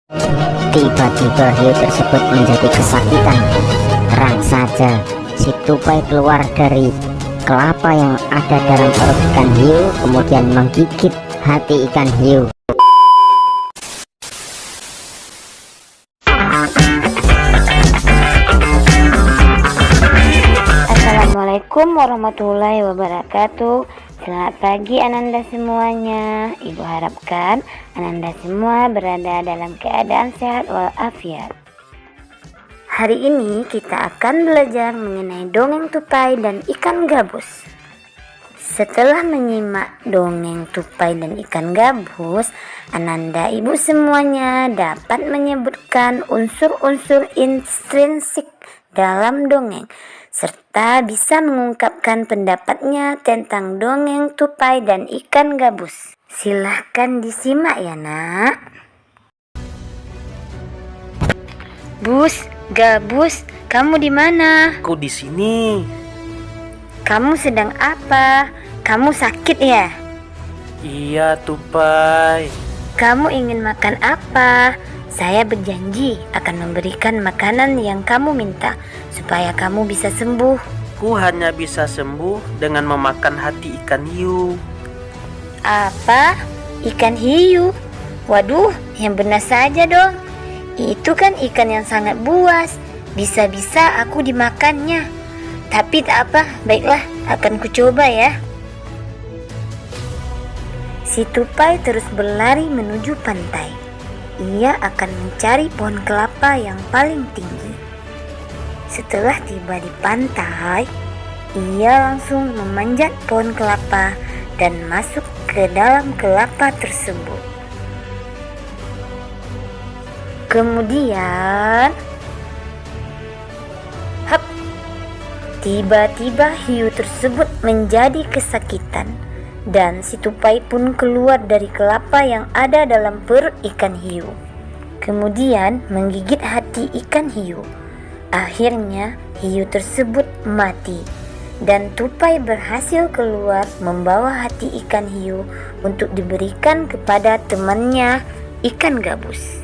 Tiba-tiba hiu tersebut menjadi kesakitan. Terang saja si tupai keluar dari kelapa yang ada dalam perut ikan hiu, kemudian menggigit hati ikan hiu. Assalamualaikum warahmatullahi wabarakatuh. Selamat pagi Ananda semuanya. Ibu harapkan Ananda semua berada dalam keadaan sehat walafiat. Hari ini kita akan belajar mengenai dongeng tupai dan ikan gabus. Setelah menyimak dongeng tupai dan ikan gabus, Ananda ibu semuanya dapat menyebutkan unsur-unsur intrinsik dalam dongeng, serta bisa mengungkapkan pendapatnya tentang dongeng tupai dan ikan gabus. Silahkan disimak ya nak. Bus, Gabus, kamu di mana? Aku di sini. Kamu sedang apa? Kamu sakit ya? Iya, tupai. Kamu ingin makan apa? Saya berjanji akan memberikan makanan yang kamu minta supaya kamu bisa sembuh. Ku hanya bisa sembuh dengan memakan hati ikan hiu. Apa? Ikan hiu? Waduh, yang benar saja dong. Itu kan ikan yang sangat buas. Bisa-bisa aku dimakannya. Tapi tak apa, baiklah, akan kucoba ya. Si tupai terus berlari menuju pantai. Ia akan mencari pohon kelapa yang paling tinggi. Setelah tiba di pantai, ia langsung memanjat pohon kelapa dan masuk ke dalam kelapa tersebut. Kemudian, tiba-tiba hiu tersebut menjadi kesakitan dan si tupai pun keluar dari kelapa yang ada dalam perut ikan hiu. Kemudian menggigit hati ikan hiu. Akhirnya hiu tersebut mati dan tupai berhasil keluar membawa hati ikan hiu untuk diberikan kepada temannya ikan gabus.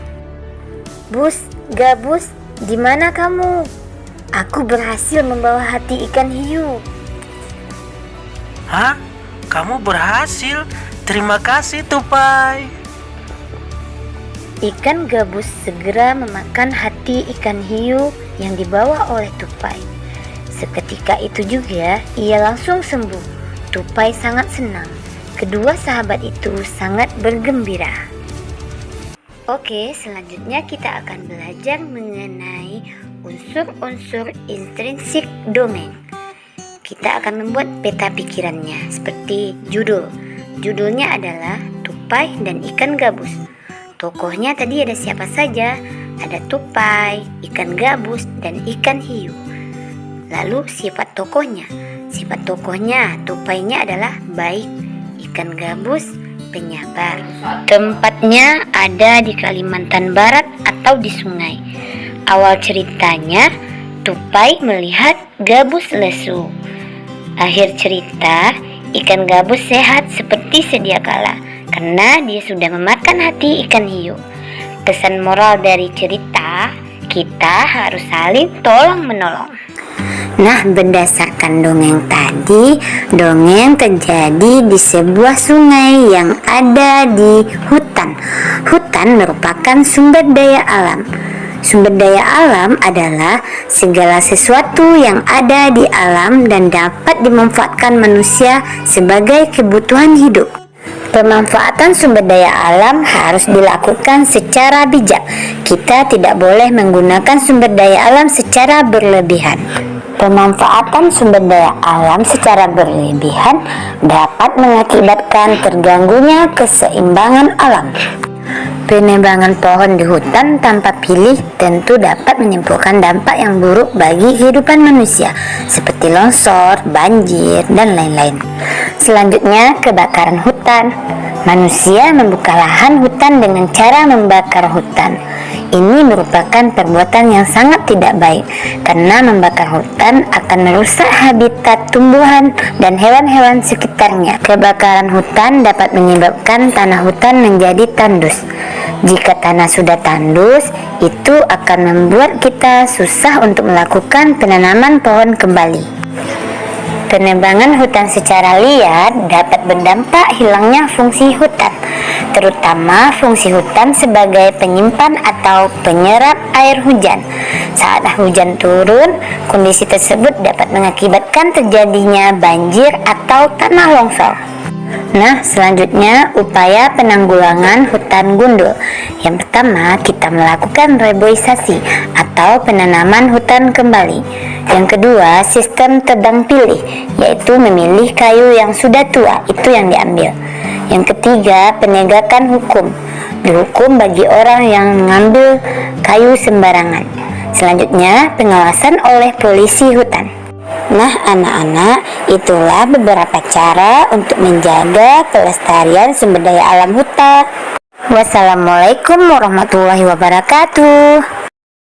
Bus, Gabus, di mana kamu? Aku berhasil membawa hati ikan hiu. Hah? Kamu berhasil? Terima kasih, tupai. Ikan gabus segera memakan hati ikan hiu yang dibawa oleh tupai. Seketika itu juga ia langsung sembuh. Tupai sangat senang. Kedua sahabat itu sangat bergembira. Oke, selanjutnya kita akan belajar mengenai unsur-unsur intrinsik dongeng. Kita akan membuat peta pikirannya seperti judul. Judulnya adalah Tupai dan Ikan Gabus. Tokohnya tadi ada siapa saja? Ada tupai, ikan gabus, dan ikan hiu. Lalu sifat tokohnya. Sifat tokohnya, tupainya adalah baik, ikan gabus penyabar. Tempatnya ada di Kalimantan Barat atau di sungai. Awal ceritanya, tupai melihat gabus lesu. Akhir cerita, ikan gabus sehat seperti sedia kala karena dia sudah memakan hati ikan hiu. Pesan moral dari cerita, kita harus saling tolong-menolong. Nah, berdasarkan dongeng tadi, dongeng terjadi di sebuah sungai yang ada di hutan. Hutan merupakan sumber daya alam. Sumber daya alam adalah segala sesuatu yang ada di alam dan dapat dimanfaatkan manusia sebagai kebutuhan hidup. Pemanfaatan sumber daya alam harus dilakukan secara bijak. Kita tidak boleh menggunakan sumber daya alam secara berlebihan. Pemanfaatan sumber daya alam secara berlebihan dapat mengakibatkan terganggunya keseimbangan alam. Penebangan pohon di hutan tanpa pilih tentu dapat menimbulkan dampak yang buruk bagi kehidupan manusia, seperti longsor, banjir, dan lain-lain. Selanjutnya, kebakaran hutan. Manusia membuka lahan hutan dengan cara membakar hutan. Ini merupakan perbuatan yang sangat tidak baik karena membakar hutan akan merusak habitat tumbuhan dan hewan-hewan sekitarnya. Kebakaran hutan dapat menyebabkan tanah hutan menjadi tandus. Jika tanah sudah tandus, itu akan membuat kita susah untuk melakukan penanaman pohon kembali. Penebangan hutan secara liar dapat berdampak hilangnya fungsi hutan, terutama fungsi hutan sebagai penyimpan atau penyerap air hujan. Saat hujan turun, kondisi tersebut dapat mengakibatkan terjadinya banjir atau tanah longsor. Nah, selanjutnya upaya penanggulangan hutan gundul. Yang pertama, kita melakukan reboisasi atau penanaman hutan kembali. Yang kedua, sistem tebang pilih, yaitu memilih kayu yang sudah tua, itu yang diambil. Yang ketiga, penegakan hukum. Dihukum bagi orang yang mengambil kayu sembarangan. Selanjutnya, pengawasan oleh polisi hutan. Nah, anak-anak, itulah beberapa cara untuk menjaga pelestarian sumber daya alam hutan. Wassalamualaikum warahmatullahi wabarakatuh.